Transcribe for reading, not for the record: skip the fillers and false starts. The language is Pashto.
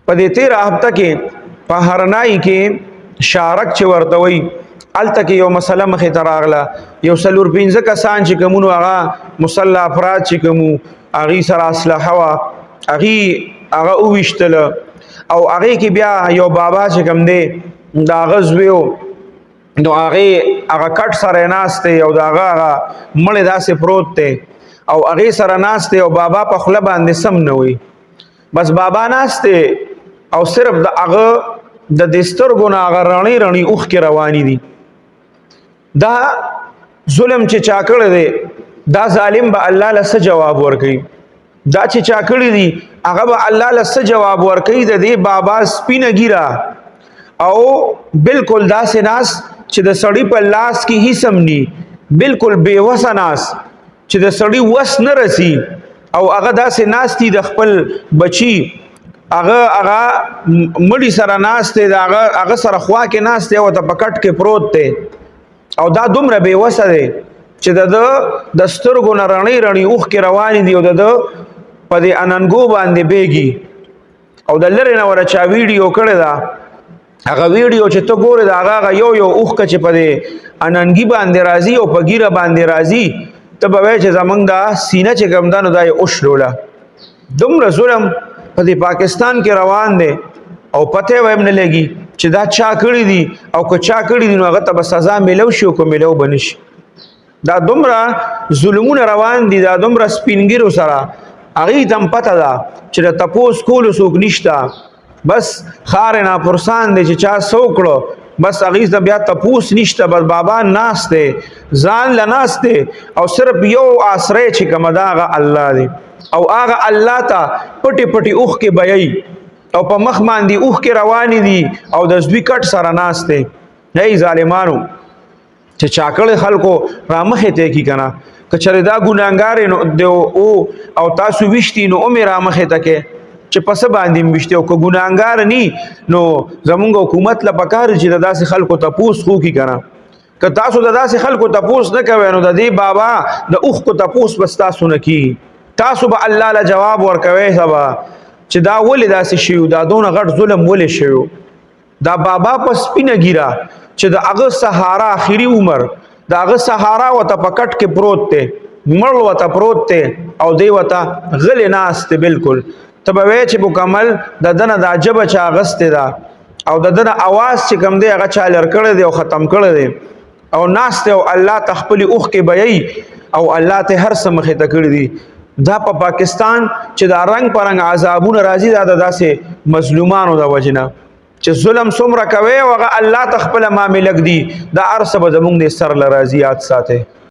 په دې 13 هفته کې په هرنای کې شارک چې ورته وي الته کې یو مسله مخې ته راغله یو څلور پنځه کسان چې کومو هغه مسلح افراد چې کومو هغې سره اسلحه وه هغه وویشتله او هغې کې بیا یو بابا چې کوم دی د هغه زوی و نو هغه کټ سره ناست دی او د هغه مړی داسې پروت دی او هغې سره ناست دی او بابا په خوله باندې سم نه وي بس بابا ناست دی او صرف د هغه د دې سترګو نه هغه رڼې رڼې اوښکې روانې دي دا ظلم چې چا کړی دی دا ظالم به الله له څه جواب ورکوي دا چې چا کړي دي هغه به الله له څه جواب ورکوي د دې بابا سپینه ګیره او بالکل داسې ناست چې د سړي په لاس کې هیڅ هم ني بالکل بېوسه ناست چې د سړي وس نه رسي او هغه داسې ناست دي د خپل بچي هغه مړي سره ناست دی د هغه سره خوا کې ناست دی او ورته په کټ کې پروت دی او دا دومره بېوسه دی چې د سترګو نه رڼې رڼې اوښکې روانې دي او د په دې اننګو باندې بیږي او د لرې نه وره چا ویډیو کړې ده هغه ویډیو چې ته ګورې د هغه یو اوښکه چې په دې اننګي باندې راځي او په ګیره باندې راځي ته به وایې چې زمونږ دا سینه چې کوم ده نو دا یې اوشلوله دومره ظلم په دې پاکستان کې روان دی او پته یې هم نه لګي چې دا چا کړي دي او که چا کړي دي نو هغه ته به سزا میلو شي او که میلو به نه شي دا دومره ظلمونه روان دي دا دومره سپینګیرو سره هغې ته هم پته ده چې د تپوس کولو څوک نشته بس خارې ناپرسان دی چې چا څه وکړو بس هغې ته بیا تپوس نشته بس بابا ناست دی ځان له ناست دی او صرف یو آسری چې کومه ده هغه الله دی او هغه الله ته پټې پټې اوښکې بیایي او په مخ باندې اوښکې روانې دي او د زوی کټ سره ناست دی ای ظالمانو چې چا کړی خلکو رامخې ته کي که نه که چېرې دا ګناهګار او تاسو ویشتي نو هم یې رامخې ته کې چې په څه باندې م ویشتي او که ګناهګار ني نو زمونږ حکومت له پکار چې د داسې خلکو تپوس خو کي که نه که تاسو د داسې خلکو تپوس نه کوئ نو د دې بابا د اوښکو تپوس بس تاسو نه کېږي تاسو به الله له جواب ورکوئ سبا چې دا ولې داسې شوي دا دونه غټ ظلم ولې شوي دا بابا په سپینه ګیره چې د هغه سهارا آخري عمر د هغه سهارا ورته په کټ کې پروت دی مړ ورته پروت دی او دی ورته غلی ناست دی بالکل ته به وایې چې مکمل د ده نه دا ژبه چا اغوستې ده او د ده نه اواز چې کوم دی هغه چا لر کړی دی او ختم کړی دی او ناست دی او الله ته خپلې اوښکې بیایي او الله ته هر څه مخې ته کړي دي دا په پاکستان چې دا رنګ په رنګ عذابونه راځي دا د داسې مظلومانو د وجې نه چې ظلم څومره کوي او هغه الله ته خپله معامله ږدي دا هر څه به زمونږ د سر له راځي یاد ساتئ